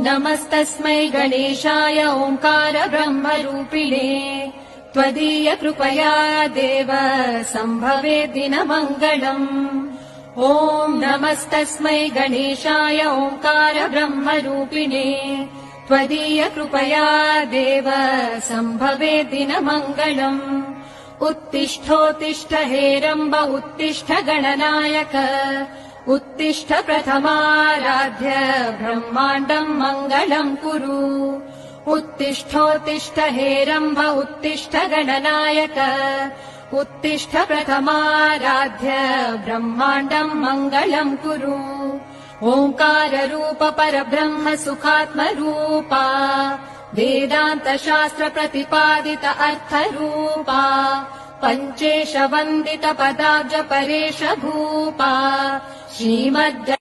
नमस्तस्मै गणेशाय ओङ्कार ब्रह्मरूपिणे त्वदीय कृपया देव सम्भवे दिनमङ्गलम्। ॐ नमस्तस्मै गणेशाय ओङ्कार ब्रह्मरूपिणे त्वदीय कृपया देव सम्भवे दिनमङ्गलम्। उत्तिष्ठोत्तिष्ठ हेरम्ब उत्तिष्ठ गणनायक उत्तिष्ठ प्रथमाराध्य ब्रह्माण्डम् मङ्गलम् कुरु। उत्तिष्ठोत्तिष्ठ हेरम्ब उत्तिष्ठ गणनायक उत्तिष्ठ प्रथमाराध्य ब्रह्माण्डम् मङ्गलम् कुरु। ओङ्काररूप परब्रह्म सुखात्मरूपा वेदान्त शास्त्र प्रतिपादित अर्थरूपा पञ्चेश वन्दित पदाब्ज परेश भूपा श्रीमद्